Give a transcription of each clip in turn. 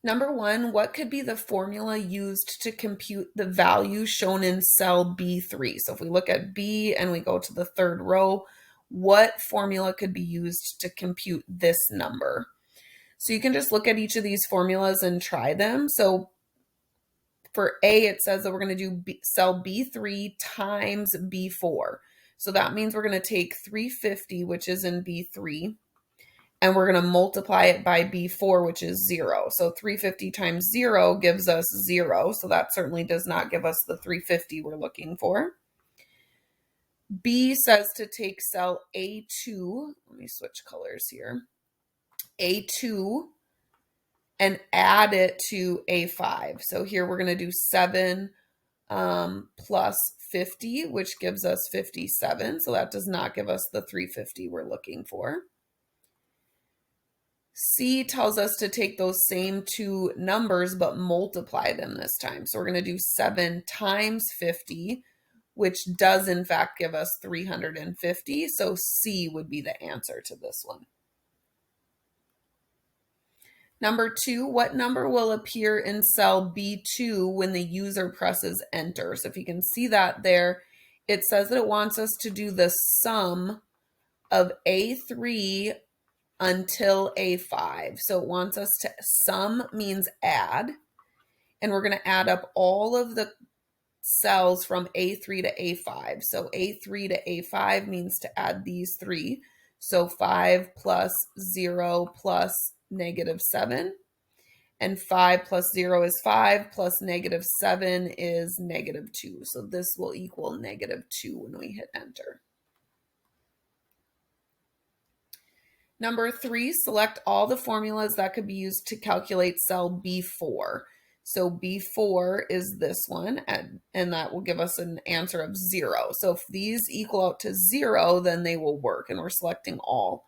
Number one, what could be the formula used to compute the value shown in cell B3? So if we look at B and we go to the third row, what formula could be used to compute this number? So you can just look at each of these formulas and try them. So for A, it says that we're going to do cell B3 times B4. So that means we're going to take 350, which is in B3, and we're going to multiply it by B4, which is 0. So 350 times 0 gives us 0. So that certainly does not give us the 350 we're looking for. B says to take cell A2. Let me switch colors here. A2 and add it to A5. So here we're going to do 7 plus 50, which gives us 57. So that does not give us the 350 we're looking for. C tells us to take those same two numbers, but multiply them this time. So we're going to do 7 times 50, which does in fact give us 350. So C would be the answer to this one. Number 2, what number will appear in cell B2 when the user presses enter? So if you can see that there, it says that it wants us to do the sum of A3 until A5. So it wants us to, sum means add, and we're going to add up all of the cells from A3 to A5. So A3 to A5 means to add these three. So 5 plus 0 plus negative 7. And 5 plus 0 is 5, plus negative 7 is negative 2. So this will equal negative 2 when we hit enter. Number 3, select all the formulas that could be used to calculate cell B4. So B4 is this one, and that will give us an answer of 0. So if these equal out to 0, then they will work, and we're selecting all.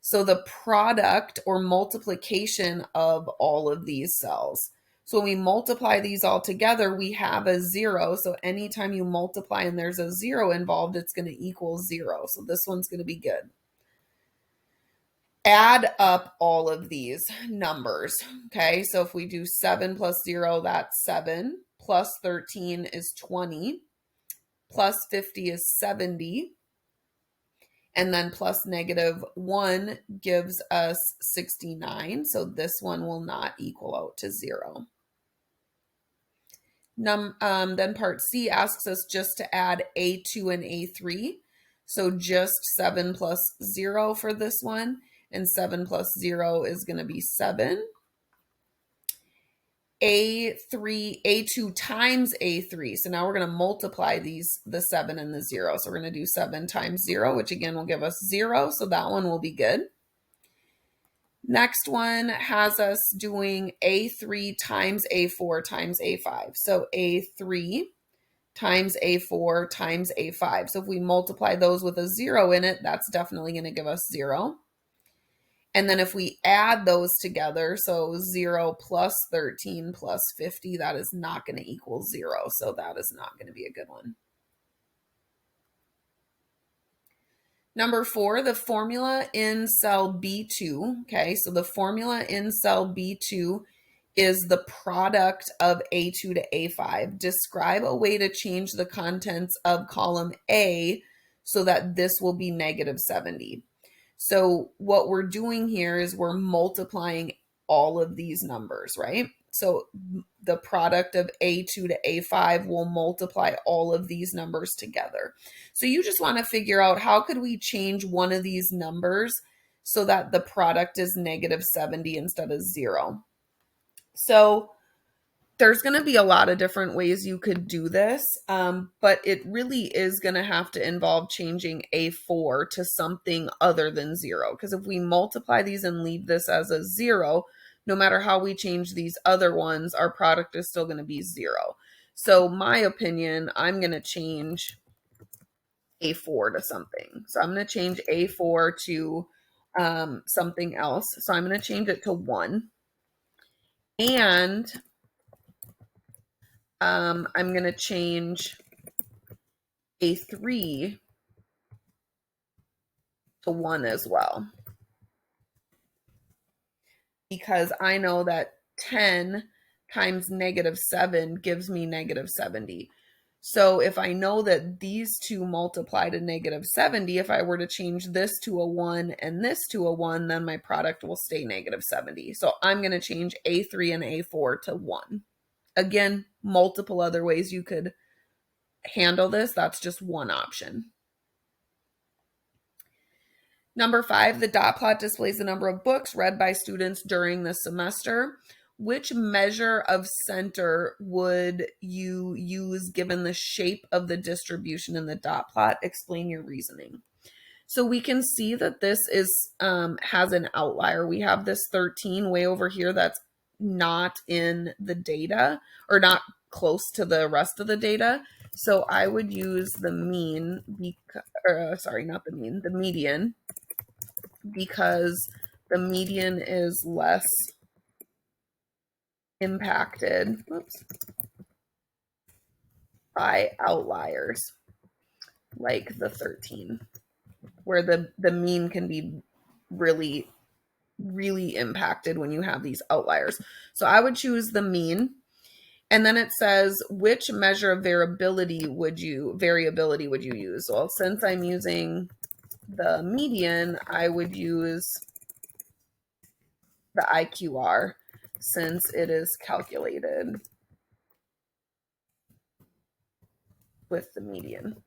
So the product or multiplication of all of these cells. So when we multiply these all together, we have a 0. So anytime you multiply and there's a 0 involved, it's going to equal 0. So this one's going to be good. Add up all of these numbers. Okay, so if we do 7 plus 0, that's 7. Plus 13 is 20. Plus 50 is 70. And then plus negative 1 gives us 69. So this one will not equal out to 0. Then part C asks us just to add A2 and A3. So just 7 plus 0 for this one. And 7 plus 0 is going to be 7. A2 times A3. So now we're going to multiply these, the 7 and the 0. So we're going to do 7 times 0, which again will give us 0. So that one will be good. Next one has us doing A3 times A4 times A5. So A3 times A4 times A5. So if we multiply those with a 0 in it, that's definitely going to give us 0. And then if we add those together, so 0 plus 13 plus 50, that is not going to equal 0. So that is not going to be a good one. Number 4, the formula in cell B2. Okay, so the formula in cell B2 is the product of A2 to A5. Describe a way to change the contents of column A so that this will be negative 70. So what we're doing here is we're multiplying all of these numbers, right? So the product of A2 to A5 will multiply all of these numbers together. So you just want to figure out how could we change one of these numbers so that the product is negative 70 instead of 0. So there's going to be a lot of different ways you could do this, but it really is going to have to involve changing A4 to something other than 0. Because if we multiply these and leave this as a 0, no matter how we change these other ones, our product is still going to be 0. So my opinion, I'm going to change A4 to something. So I'm going to change A4 to something else. So I'm going to change it to 1. And I'm going to change A3 to 1 as well. Because I know that 10 times -7 gives me -70. So if I know that these two multiply to -70, if I were to change this to a 1 and this to a 1, then my product will stay -70. So I'm going to change A3 and A4 to 1. Again, multiple other ways you could handle this. That's just one option. Number 5, the dot plot displays the number of books read by students during the semester. Which measure of center would you use given the shape of the distribution in the dot plot? Explain your reasoning. So we can see that this is has an outlier. We have this 13 way over here that's not in the data or not close to the rest of the data. So I would use the mean, sorry, not the mean, the median, because the median is less impacted by outliers like the 13, where the mean can be really, really impacted when you have these outliers. So I would choose the mean. And then it says, which measure of variability would you use? Well, since I'm using the median, I would use the IQR since it is calculated with the median.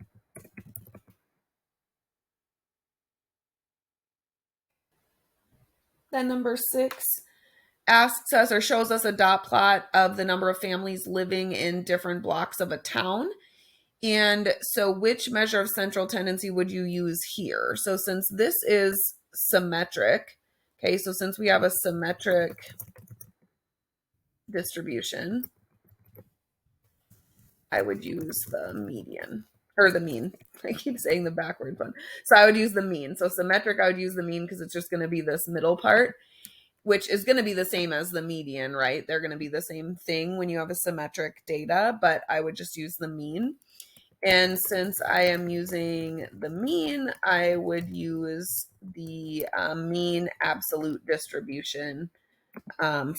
Then number 6 asks us or shows us a dot plot of the number of families living in different blocks of a town. And so which measure of central tendency would you use here? So since this is symmetric, okay, so since we have a symmetric distribution, I would use the median or the mean. I keep saying the backwards one. So I would use the mean. So symmetric, I would use the mean because it's just going to be this middle part, which is going to be the same as the median, right? They're going to be the same thing when you have a symmetric data, but I would just use the mean. And since I am using the mean, I would use the mean absolute distribution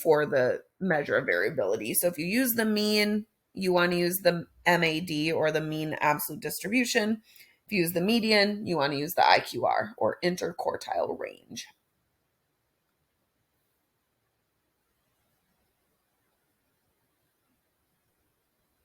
for the measure of variability. So if you use the mean, you want to use the MAD or the mean absolute distribution. If you use the median, you want to use the IQR or interquartile range.